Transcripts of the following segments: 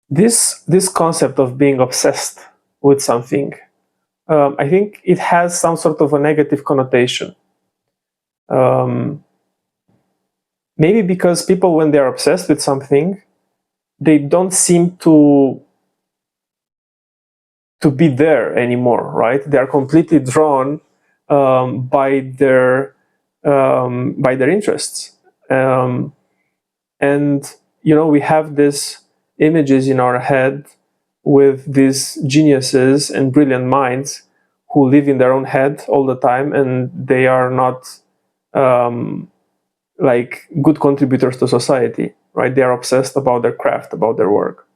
This concept of being obsessed with something, I think it has some sort of a negative connotation. Maybe because people, when they're obsessed with something, they don't seem to be there anymore, right? They are completely drawn by their interests, and we have these images in our head with these geniuses and brilliant minds who live in their own head all the time, and they are not like good contributors to society, right? They are obsessed about their craft, about their work.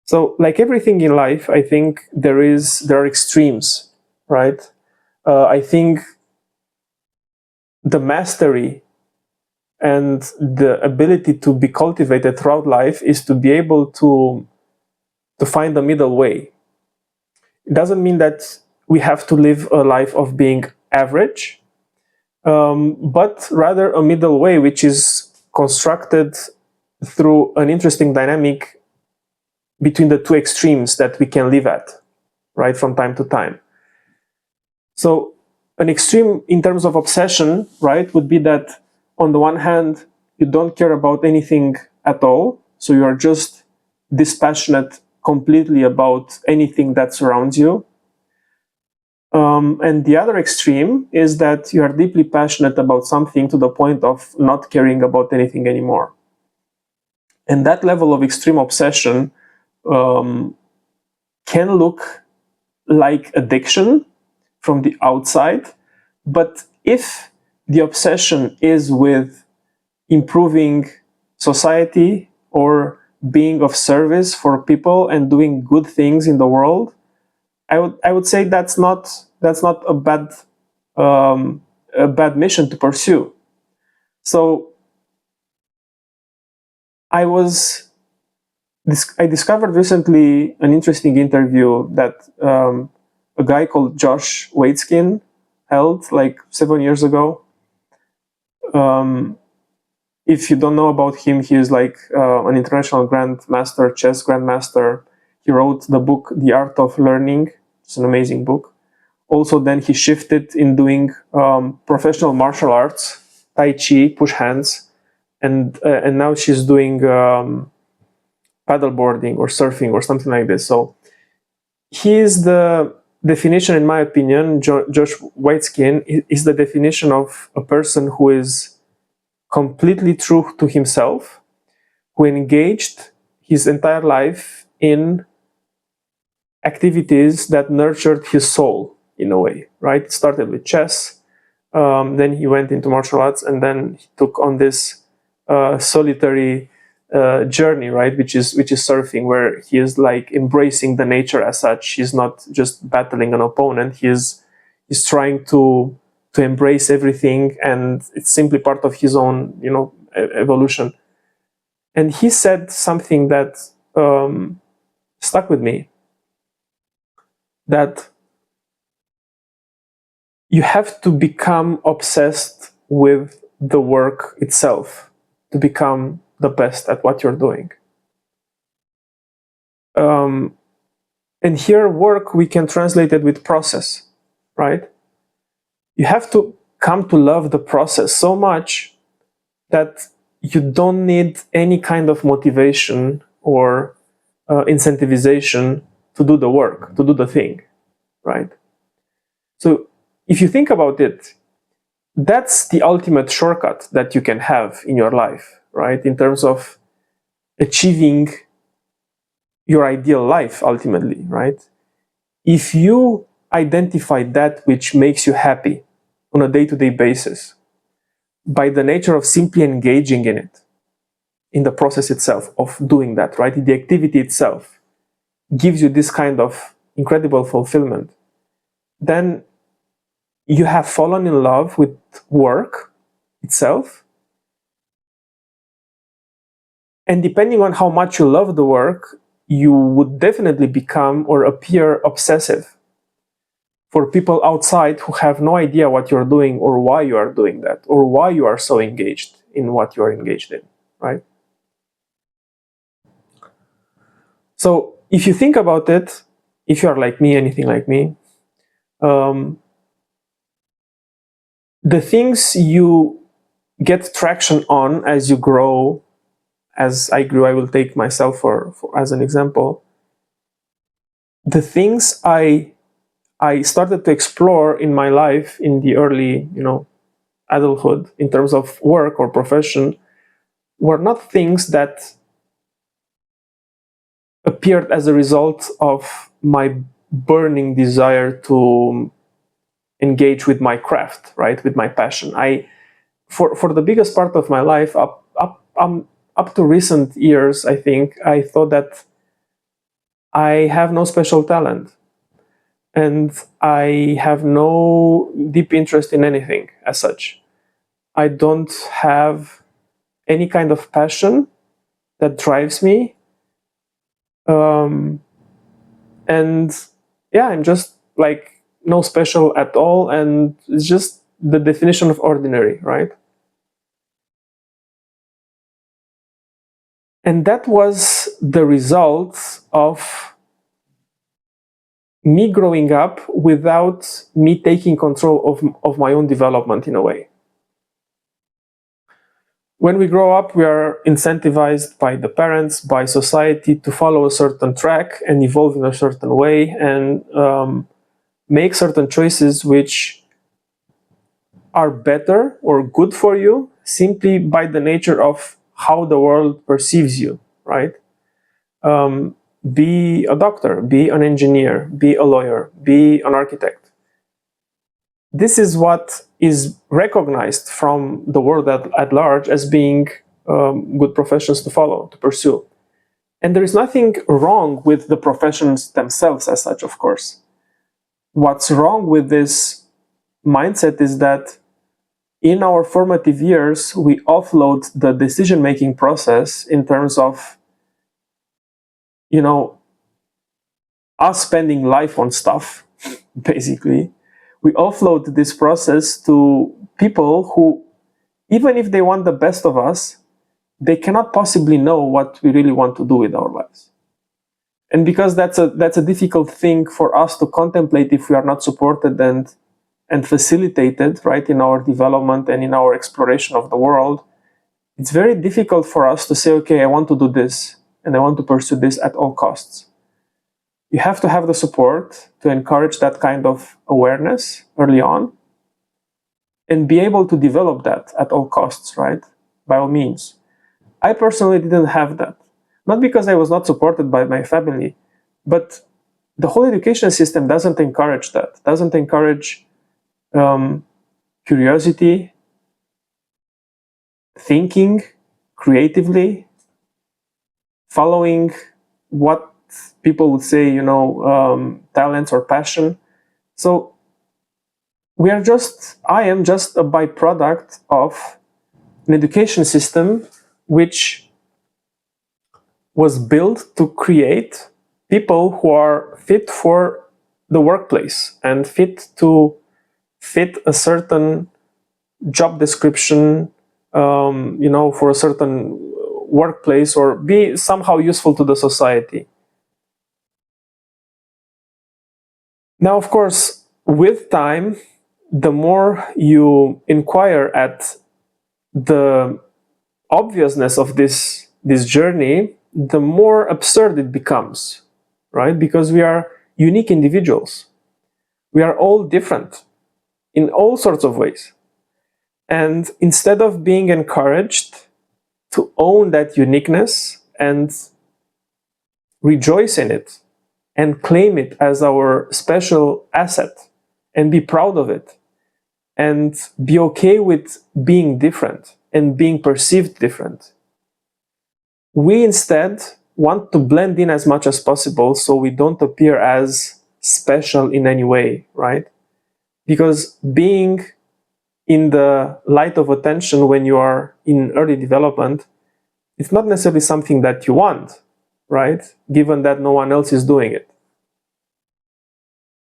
So, like everything in life, I think there are extremes, right? I think the mastery and the ability to be cultivated throughout life is to be able to find the middle way. It doesn't mean that we have to live a life of being average, but rather a middle way, which is constructed through an interesting dynamic between the two extremes that we can live at, right, from time to time. So an extreme in terms of obsession, right, would be that on the one hand, you don't care about anything at all, so you are just dispassionate completely about anything that surrounds you. And the other extreme is that you are deeply passionate about something to the point of not caring about anything anymore. And that level of extreme obsession can look like addiction from the outside, but if the obsession is with improving society or being of service for people and doing good things in the world, I would say that's not a bad mission to pursue. So I discovered recently an interesting interview that a guy called Josh Waitzkin held like 7 years ago. If you don't know about him, he is like an international grandmaster, chess grandmaster. He wrote the book The Art of Learning. It's an amazing book. Also, then he shifted in doing professional martial arts, Tai Chi, push hands, and now she's doing paddleboarding or surfing or something like this. So he is the definition, in my opinion. Josh Waitzkin is the definition of a person who is completely true to himself, who engaged his entire life in activities that nurtured his soul in a way, right? It started with chess, then he went into martial arts, and then he took on this solitary journey, right, which is surfing, where he is like embracing the nature as such. He's not just battling an opponent. He's trying to embrace everything, and it's simply part of his own, evolution. And he said something that stuck with me, that you have to become obsessed with the work itself to become the best at what you're doing. And here, work, we can translate it with process, right? You have to come to love the process so much that you don't need any kind of motivation or incentivization to do the work, to do the thing, right? So if you think about it, that's the ultimate shortcut that you can have in your life, right? In terms of achieving your ideal life ultimately, right? If you identify that which makes you happy on a day-to-day basis by the nature of simply engaging in it, in the process itself of doing that, right? The activity itself gives you this kind of incredible fulfillment, then you have fallen in love with work itself. And depending on how much you love the work, you would definitely become or appear obsessive for people outside who have no idea what you're doing or why you are doing that or why you are so engaged in what you are engaged in, right? So if you think about it, if you are like me, anything like me, the things you get traction on as you grow, as I grew, I will take myself for as an example. The things I started to explore in my life in the early, adulthood, in terms of work or profession, were not things that appeared as a result of my burning desire to engage with my craft, right, with my passion. For the biggest part of my life, up to recent years, I think I thought that I have no special talent and I have no deep interest in anything as such. I don't have any kind of passion that drives me. Um, and yeah, I'm just like no special at all. And it's just the definition of ordinary, right? And that was the result of me growing up without me taking control of my own development in a way. When we grow up, we are incentivized by the parents, by society to follow a certain track and evolve in a certain way and make certain choices which are better or good for you simply by the nature of how the world perceives you, right? Be a doctor, be an engineer, be a lawyer, be an architect. This is what is recognized from the world at large as being good professions to follow, to pursue. And there is nothing wrong with the professions themselves as such, of course. What's wrong with this mindset is that in our formative years, we offload the decision-making process in terms of, us spending life on stuff, basically. We offload this process to people who, even if they want the best of us, they cannot possibly know what we really want to do with our lives. And because that's a difficult thing for us to contemplate if we are not supported and facilitated, right, in our development and in our exploration of the world, it's very difficult for us to say, okay, I want to do this and I want to pursue this at all costs. You have to have the support to encourage that kind of awareness early on and be able to develop that at all costs, right? By all means. I personally didn't have that. Not because I was not supported by my family, but the whole education system doesn't encourage that, doesn't encourage curiosity, thinking creatively, following what people would say, talents or passion. So I am just a byproduct of an education system which was built to create people who are fit for the workplace and fit a certain job description, for a certain workplace or be somehow useful to the society. Now, of course, with time, the more you inquire at the obviousness of this journey, the more absurd it becomes, right? Because we are unique individuals. We are all different in all sorts of ways. And instead of being encouraged to own that uniqueness and rejoice in it and claim it as our special asset and be proud of it and be okay with being different and being perceived different, we instead want to blend in as much as possible so we don't appear as special in any way, right? Because being in the light of attention when you are in early development, it's not necessarily something that you want, right? Given that no one else is doing it.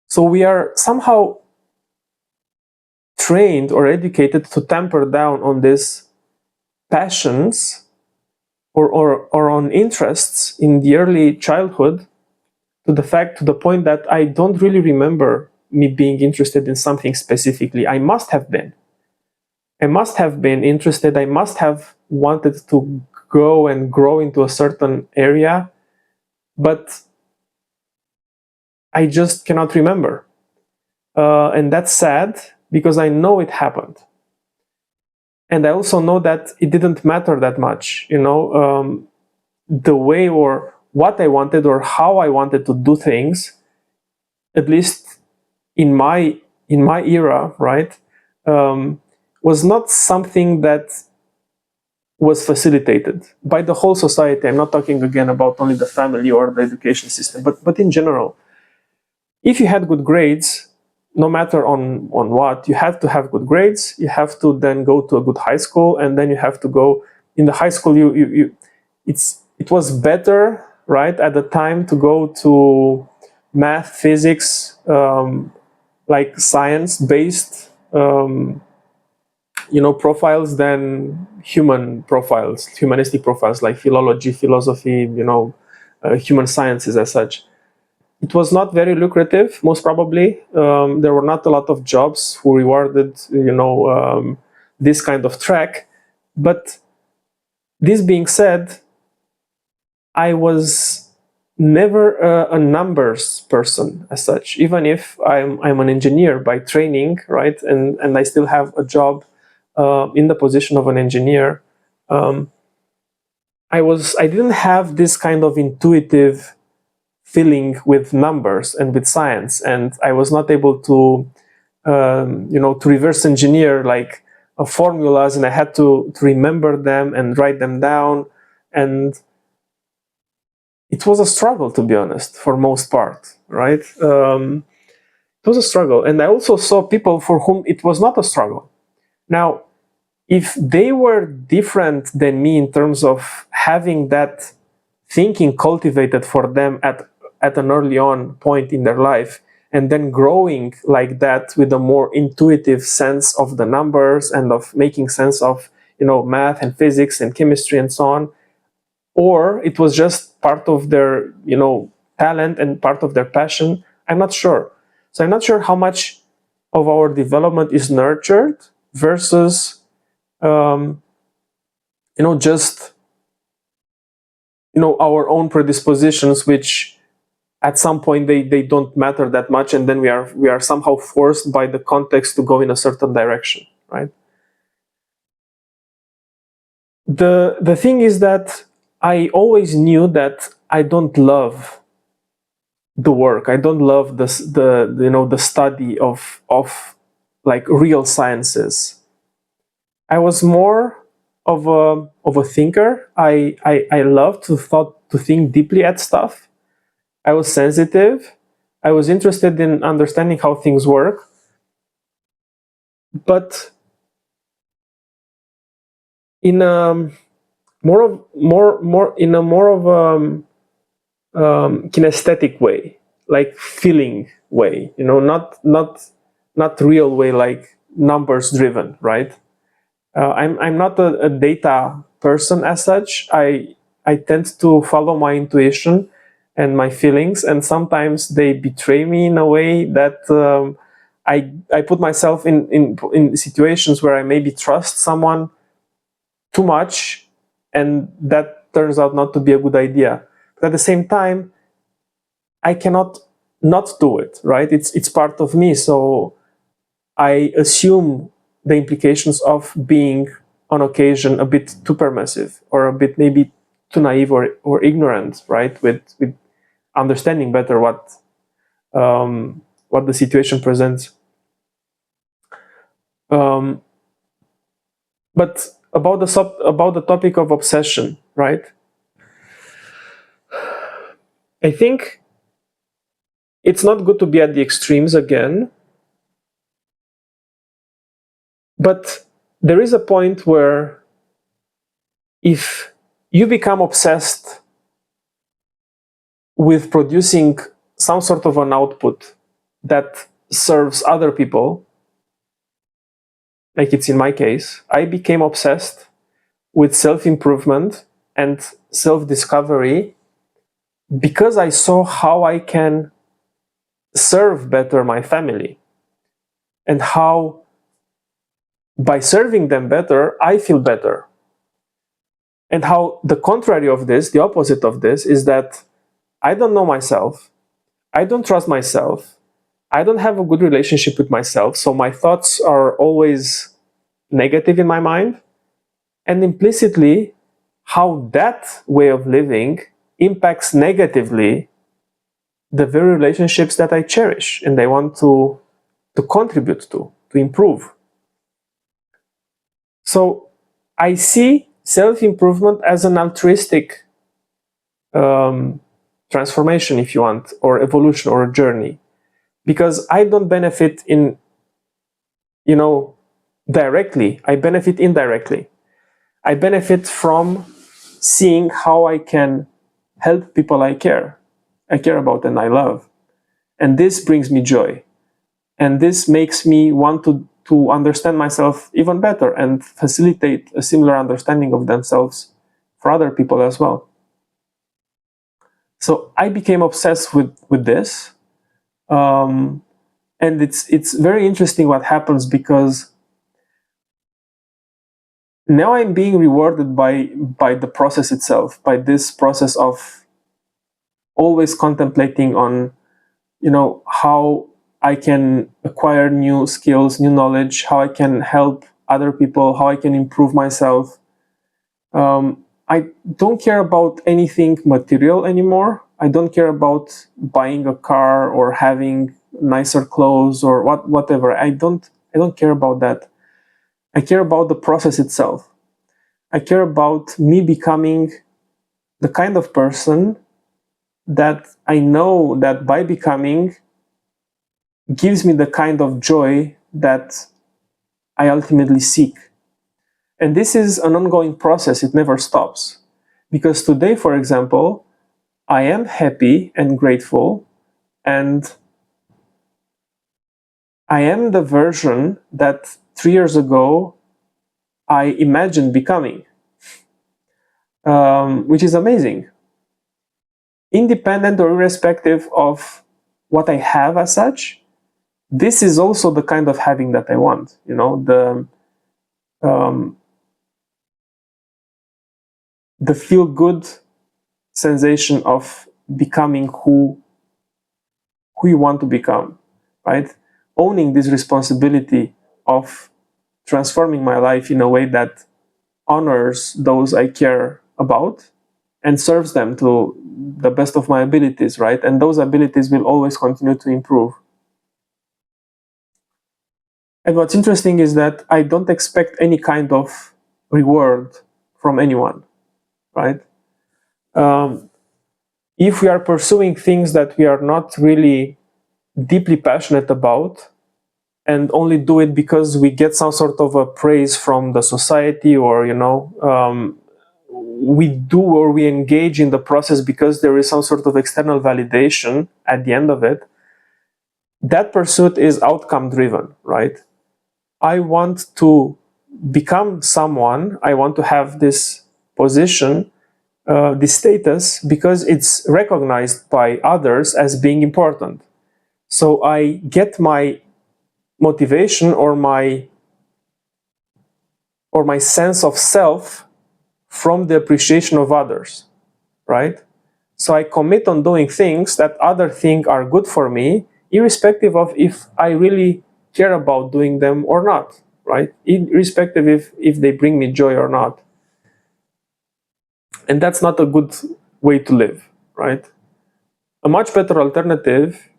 So we are somehow trained or educated to tamper down on these passions or on interests in the early childhood, to the point that I don't really remember me being interested in something specifically. I must have been. I must have been interested. I must have wanted to go and grow into a certain area, but I just cannot remember. And that's sad because I know it happened. And I also know that it didn't matter that much, the way or what I wanted or how I wanted to do things, at least in my era, right, was not something that was facilitated by the whole society. I'm not talking again about only the family or the education system, but in general. If you had good grades, no matter on what, you have to have good grades. You have to then go to a good high school, and then you have to go in the high school. It was better, right, at the time to go to math, physics, like science-based, profiles than humanistic profiles like philology, philosophy, human sciences as such. It was not very lucrative, most probably. There were not a lot of jobs who rewarded, this kind of track. But this being said, I was never a numbers person as such. Even if I'm an engineer by training, right, and I still have a job in the position of an engineer, I didn't have this kind of intuitive feeling with numbers and with science, and I was not able to to reverse engineer like formulas, and I had to remember them and write them down, and it was a struggle, to be honest, for most part, right? It was a struggle, and I also saw people for whom it was not a struggle. Now, if they were different than me in terms of having that thinking cultivated for them at an early on point in their life, and then growing like that with a more intuitive sense of the numbers and of making sense of math and physics and chemistry and so on, or it was just part of their talent and part of their passion, I'm not sure. So I'm not sure how much of our development is nurtured versus just our own predispositions, which at some point they don't matter that much, and then we are somehow forced by the context to go in a certain direction, right? The thing is that I always knew that I don't love the work. I don't love the study of like real sciences. I was more of a thinker. I love to think deeply at stuff. I was sensitive. I was interested in understanding how things work. But in a more of kinesthetic way, like feeling way, not real way, like numbers driven, right? I'm not a data person as such. I tend to follow my intuition and my feelings, and sometimes they betray me in a way that I put myself in situations where I maybe trust someone too much, and that turns out not to be a good idea. But at the same time, I cannot not do it, right? It's part of me, so I assume the implications of being on occasion a bit too permissive or a bit maybe too naive or ignorant, right? With understanding better what the situation presents. But about about the topic of obsession, right? I think it's not good to be at the extremes again, but there is a point where if you become obsessed with producing some sort of an output that serves other people, like it's in my case, I became obsessed with self-improvement and self-discovery because I saw how I can serve better my family, and how by serving them better, I feel better. And how the contrary of this, the opposite of this, is that I don't know myself, I don't trust myself, I don't have a good relationship with myself, so my thoughts are always negative in my mind. And implicitly, how that way of living impacts negatively the very relationships that I cherish and I want to contribute to improve. So I see self-improvement as an altruistic transformation, if you want, or evolution or a journey, because I don't benefit in, directly. I benefit indirectly. I benefit from seeing how I can help people I care about and I love. And this brings me joy. And this makes me want to understand myself even better and facilitate a similar understanding of themselves for other people as well. So I became obsessed with this. And it's very interesting what happens, because now I'm being rewarded by the process itself, by this process of always contemplating on, how I can acquire new skills, new knowledge, how I can help other people, how I can improve myself. I don't care about anything material anymore. I don't care about buying a car or having nicer clothes or whatever. I don't care about that. I care about the process itself. I care about me becoming the kind of person that I know that by becoming gives me the kind of joy that I ultimately seek. And this is an ongoing process, it never stops. Because today, for example, I am happy and grateful, and I am the version that 3 years ago I imagined becoming, which is amazing. Independent or irrespective of what I have as such, this is also the kind of having that I want. The feel good sensation of becoming who you want to become, right? Owning this responsibility of transforming my life in a way that honors those I care about and serves them to the best of my abilities, right? And those abilities will always continue to improve. And what's interesting is that I don't expect any kind of reward from anyone, right? If we are pursuing things that we are not really deeply passionate about, and only do it because we get some sort of a praise from the society, or we do or we engage in the process because there is some sort of external validation at the end of it, that pursuit is outcome driven, right? I want to become someone, I want to have this position, this status, because it's recognized by others as being important. So I get my motivation or my sense of self from the appreciation of others, right? So I commit on doing things that others think are good for me, irrespective of if I really care about doing them or not, right? Irrespective if they bring me joy or not. And that's not a good way to live, right? A much better alternative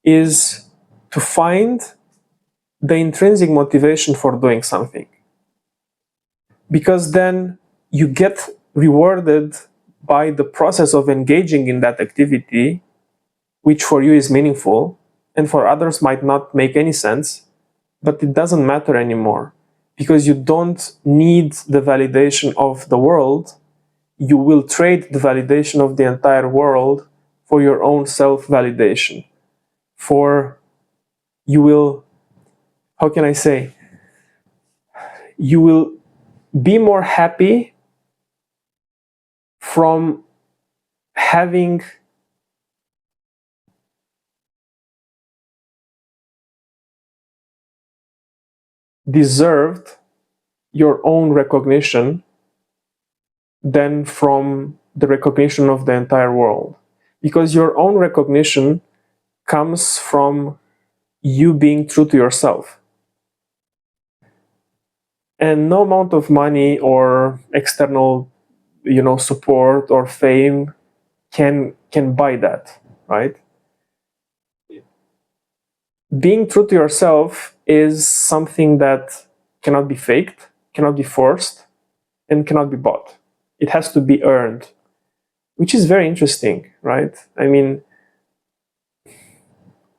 is to find the intrinsic motivation for doing something, because then you get rewarded by the process of engaging in that activity, which for you is meaningful and for others might not make any sense, but it doesn't matter anymore, because you don't need the validation of the world. You will trade the validation of the entire world for your own self-validation. You will, how can I say, you will be more happy from having deserved your own recognition than from the recognition of the entire world. Because your own recognition comes from you being true to yourself. And no amount of money or external, support or fame can buy that, right? Being true to yourself is something that cannot be faked, cannot be forced, and cannot be bought. It has to be earned, which is very interesting, right? I mean,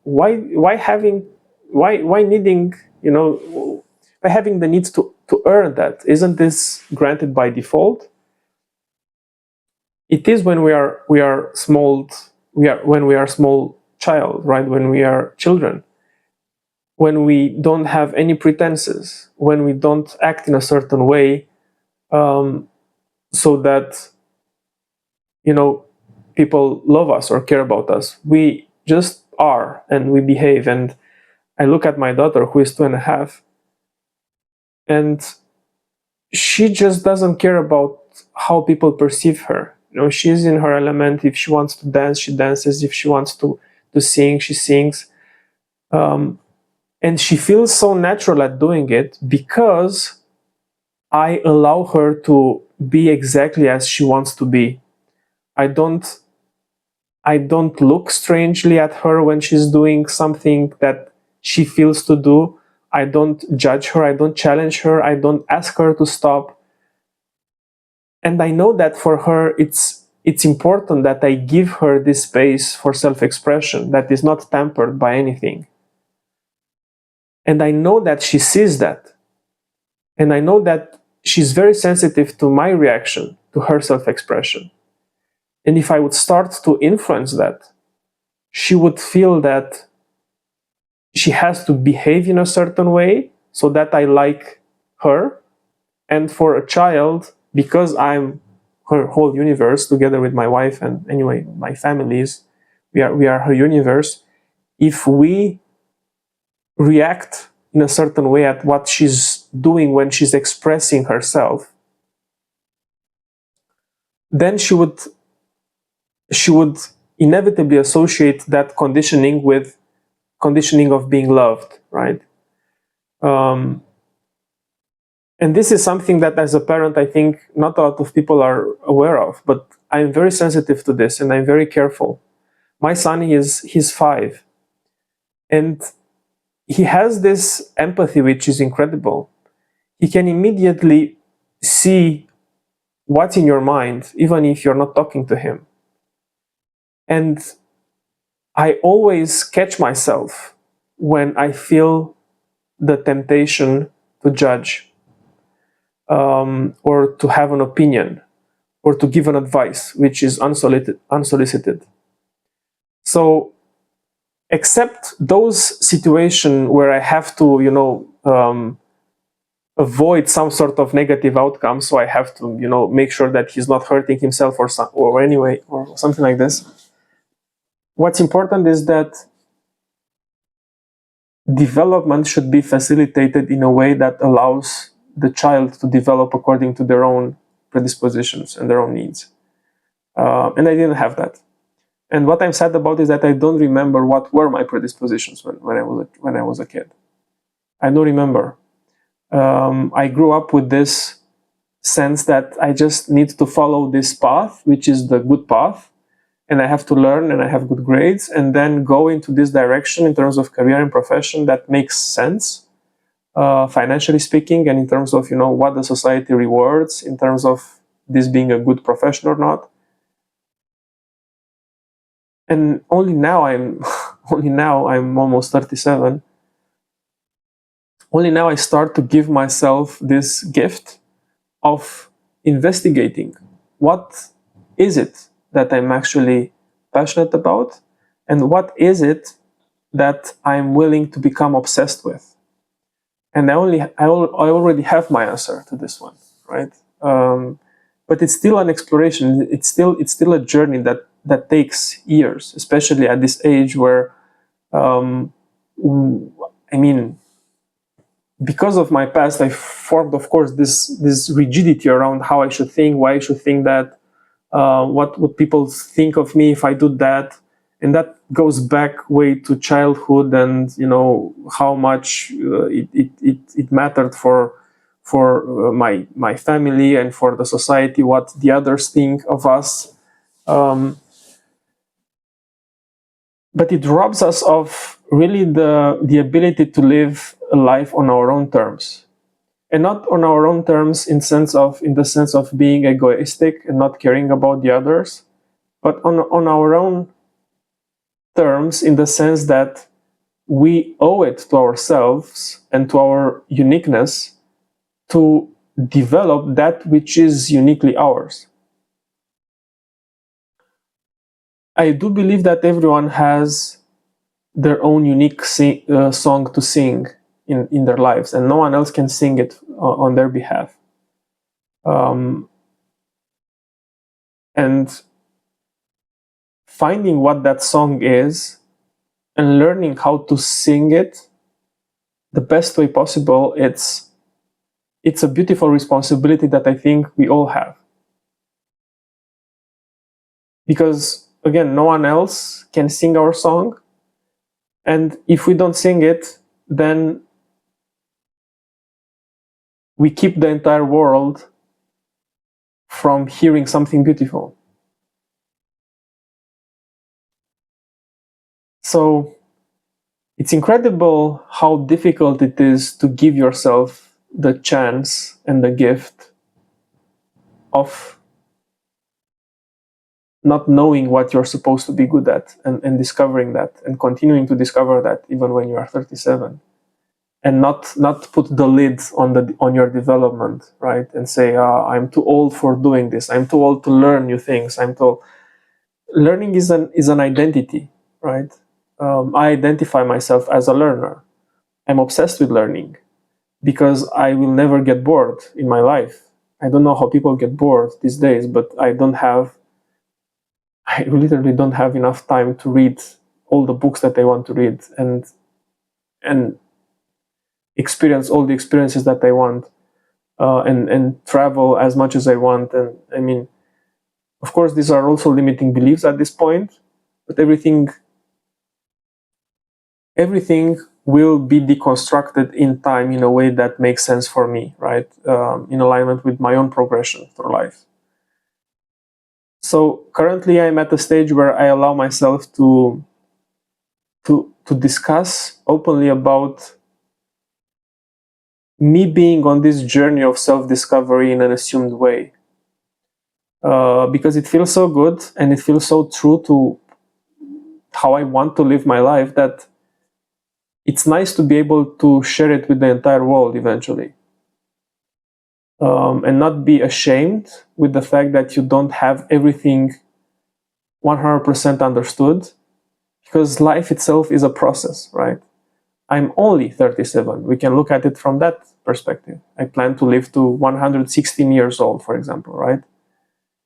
why needing, by having the need to earn that? Isn't this granted by default? It is when we are small, when we are small child, right? When we are children, when we don't have any pretenses, when we don't act in a certain way, so that people love us or care about us. We just are, and we behave. And I look at my daughter, who is 2.5, and she just doesn't care about how people perceive her. She's in her element. If she wants to dance, she dances. If she wants to sing, she sings. And she feels so natural at doing it because I allow her to be exactly as she wants to be. I don't look strangely at her when she's doing something that she feels to do. I don't judge her. I don't challenge her. I don't ask her to stop. And I know that for her, it's important that I give her this space for self-expression that is not tempered by anything. And I know that she sees that. And I know that she's very sensitive to my reaction to her self-expression. And if I would start to influence that, she would feel that she has to behave in a certain way so that I like her. And for a child, because I'm her whole universe together with my wife, and anyway, my families, we are her universe. If we react in a certain way at what she's doing when she's expressing herself, then she would inevitably associate that conditioning with conditioning of being loved, right? And this is something that as a parent, I think not a lot of people are aware of, but I'm very sensitive to this and I'm very careful. My son, he's 5, and he has this empathy, which is incredible. He can immediately see what's in your mind, even if you're not talking to him. And I always catch myself when I feel the temptation to judge, or to have an opinion, or to give an advice which is unsolicited. So, except those situations where I have to, avoid some sort of negative outcome, so I have to, make sure that he's not hurting himself or something like this. What's important is that development should be facilitated in a way that allows the child to develop according to their own predispositions and their own needs. And I didn't have that. And what I'm sad about is that I don't remember what were my predispositions when I was a kid. I don't remember. I grew up with this sense that I just need to follow this path, which is the good path, and I have to learn and I have good grades, and then go into this direction in terms of career and profession that makes sense, financially speaking, and in terms of what the society rewards in terms of this being a good profession or not. And only now I'm almost 37. Only now I start to give myself this gift of investigating what is it that I'm actually passionate about, and what is it that I'm willing to become obsessed with. And I already have my answer to this one, right? but it's still an exploration. It's still a journey that takes years, especially at this age where, I mean, because of my past, I formed, of course, this rigidity around how I should think, why I should think that, what would people think of me if I do that, and that goes back way to childhood, and how much it mattered for my family and for the society, what the others think of us. But it robs us of really the ability to live a life on our own terms, and not on our own terms in the sense of being egoistic and not caring about the others, but on our own terms, in the sense that we owe it to ourselves and to our uniqueness to develop that which is uniquely ours. I do believe that everyone has their own unique song to sing in their lives, and no one else can sing it on their behalf. And finding what that song is and learning how to sing it the best way possible, it's a beautiful responsibility that I think we all have. Because again, no one else can sing our song, and if we don't sing it, then we keep the entire world from hearing something beautiful. So it's incredible how difficult it is to give yourself the chance and the gift of not knowing what you're supposed to be good at, and discovering that and continuing to discover that even when you are 37, and not put the lid on your development, right? And say, I'm too old for doing this, I'm too old to learn new things. Learning is an identity, right? I identify myself as a learner. I'm obsessed with learning because I will never get bored in my life. I don't know how people get bored these days, but I literally don't have enough time to read all the books that I want to read, and experience all the experiences that I want, and travel as much as I want. And I mean, of course, these are also limiting beliefs at this point, but everything will be deconstructed in time in a way that makes sense for me, right? In alignment with my own progression through life. So currently I'm at a stage where I allow myself to discuss openly about me being on this journey of self-discovery in an assumed way. Because it feels so good and it feels so true to how I want to live my life, that it's nice to be able to share it with the entire world eventually. And not be ashamed with the fact that you don't have everything 100% understood, because life itself is a process, right? I'm only 37. We can look at it from that perspective. I plan to live to 116 years old, for example, right?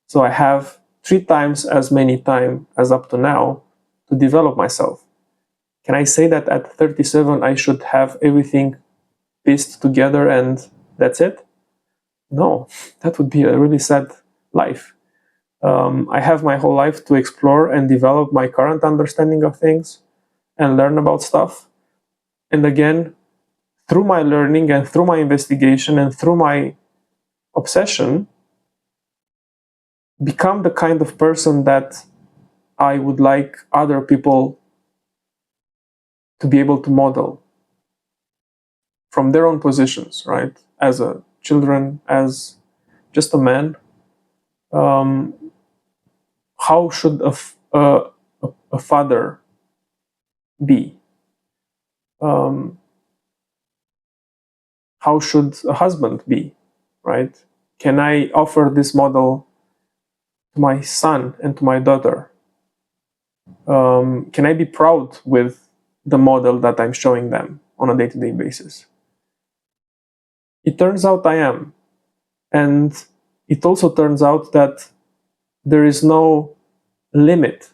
So I have 3 times as many time as up to now to develop myself. Can I say that at 37 I should have everything pieced together and that's it? No, that would be a really sad life. I have my whole life to explore and develop my current understanding of things and learn about stuff. And again, through my learning and through my investigation and through my obsession, become the kind of person that I would like other people to be able to model from their own positions, right? As a children, as just a man. How should a father be? How should a husband be, right? Can I offer this model to my son and to my daughter? Can I be proud with the model that I'm showing them on a day-to-day basis? It turns out I am. And it also turns out that there is no limit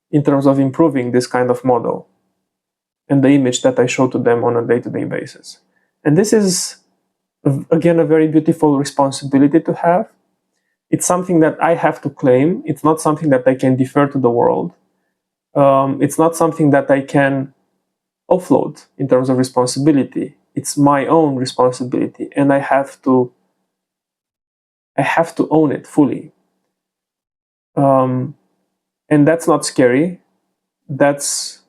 in terms of improving this kind of model and the image that I show to them on a day-to-day basis. And this is, again, a very beautiful responsibility to have. It's something that I have to claim. It's not something that I can defer to the world. It's not something that I can offload in terms of responsibility. It's my own responsibility, and I have to own it fully. And that's not scary. That's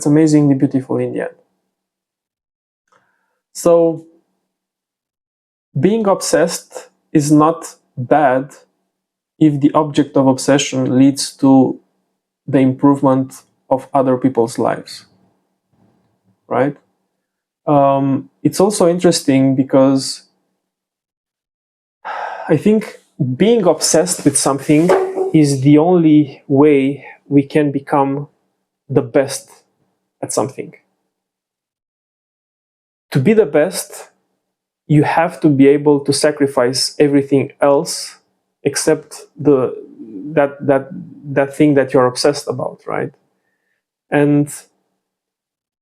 amazingly beautiful in the end. So being obsessed is not bad if the object of obsession leads to the improvement of other people's lives, right? It's also interesting because I think being obsessed with something is the only way we can become the best at something. To be the best, you have to be able to sacrifice everything else except that thing that you're obsessed about, right? And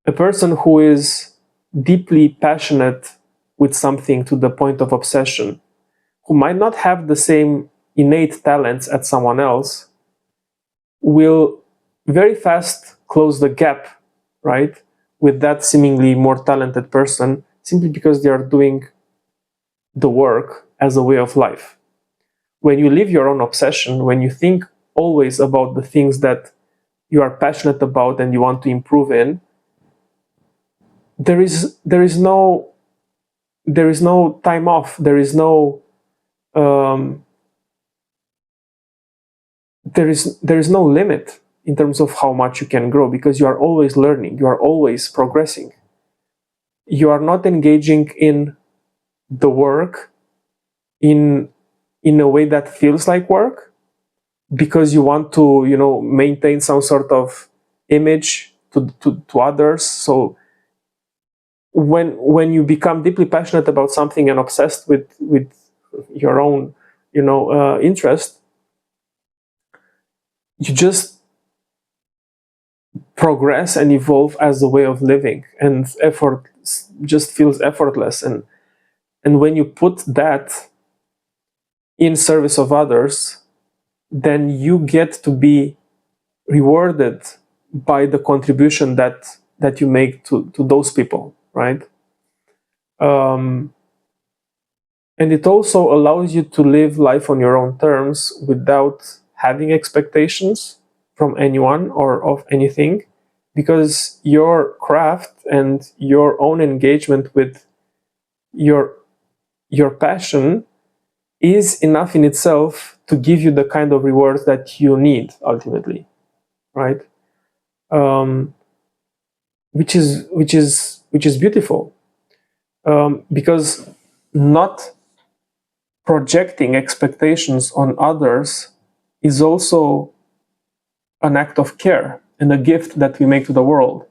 a person who is deeply passionate with something to the point of obsession, who might not have the same innate talents as someone else, will very fast close the gap, right, with that seemingly more talented person, simply because they are doing the work as a way of life. When you live your own obsession, when you think always about the things that you are passionate about and you want to improve in, there is no time off. There is no limit in terms of how much you can grow, because you are always learning, you are always progressing. You are not engaging in the work in a way that feels like work because you want to, maintain some sort of image to others. So when you become deeply passionate about something and obsessed with your own interest, you just progress and evolve as a way of living, and effort just feels effortless. And when you put that in service of others, then you get to be rewarded by the contribution that you make to those people, right? And it also allows you to live life on your own terms without having expectations from anyone or of anything, because your craft and your own engagement with your passion is enough in itself to give you the kind of rewards that you need ultimately, right? Which is beautiful, because not projecting expectations on others is also an act of care and a gift that we make to the world.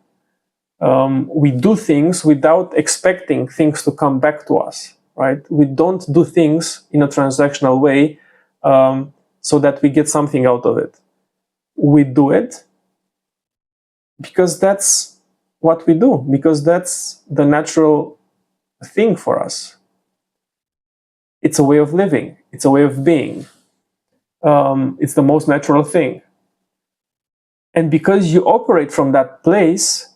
We do things without expecting things to come back to us, right? We don't do things in a transactional way so that we get something out of it. We do it because that's what we do, because that's the natural thing for us. It's a way of living. It's a way of being. It's the most natural thing. And because you operate from that place,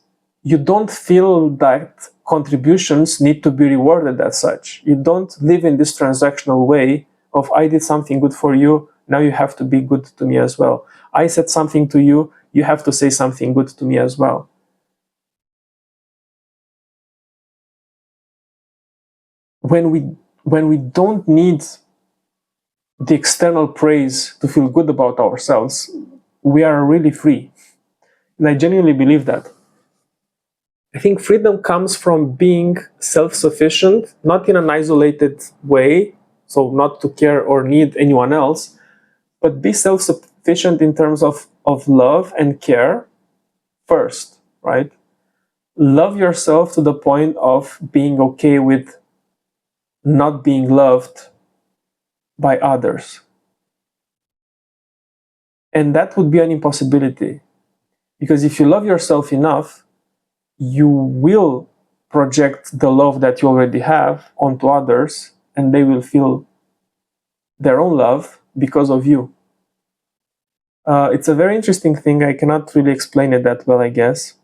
you don't feel that contributions need to be rewarded as such. You don't live in this transactional way of, I did something good for you, now you have to be good to me as well. I said something to you, you have to say something good to me as well. When we don't need the external praise to feel good about ourselves, we are really free. And I genuinely believe that. I think freedom comes from being self-sufficient, not in an isolated way, so not to care or need anyone else, but be self-sufficient in terms of love and care first, right? Love yourself to the point of being okay with not being loved by others. And that would be an impossibility. Because if you love yourself enough, you will project the love that you already have onto others, and they will feel their own love because of you. It's a very interesting thing. I cannot really explain it that well, I guess.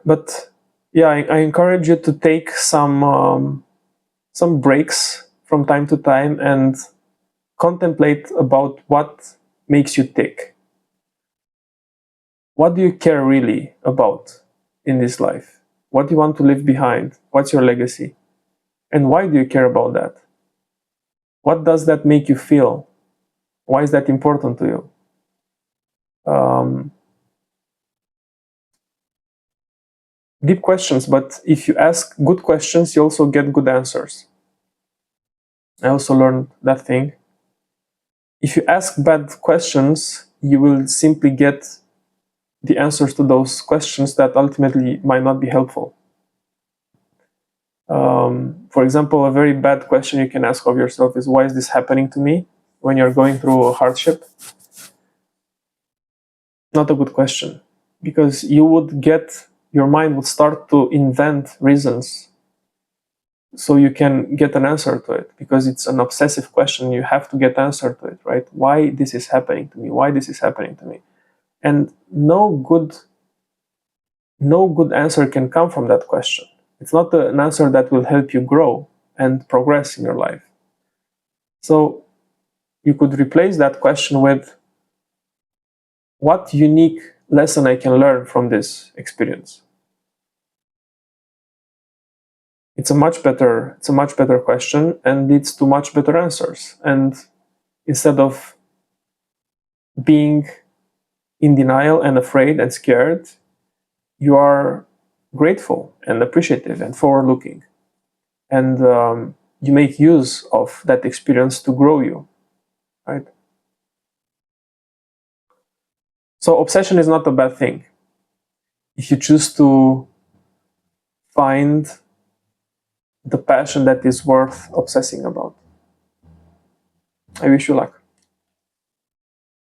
But yeah, I encourage you to take some breaks from time to time and contemplate about what makes you tick. What do you care really about in this life? What do you want to leave behind? What's your legacy? And why do you care about that? What does that make you feel? Why is that important to you? Deep questions, but if you ask good questions, you also get good answers. I also learned that thing. If you ask bad questions, you will simply get the answers to those questions that ultimately might not be helpful. For example, a very bad question you can ask of yourself is, why is this happening to me when you're going through a hardship? Not a good question, because your mind would start to invent reasons so you can get an answer to it, because it's an obsessive question. You have to get answer to it, right? Why this is happening to me? Why this is happening to me? And no good answer can come from that question. It's not an answer that will help you grow and progress in your life. So you could replace that question with, what unique lesson I can learn from this experience? It's a much better question and leads to much better answers. And instead of being in denial and afraid and scared, you are grateful and appreciative and forward-looking. And you make use of that experience to grow you, right? So obsession is not a bad thing if you choose to find the passion that is worth obsessing about. I wish you luck.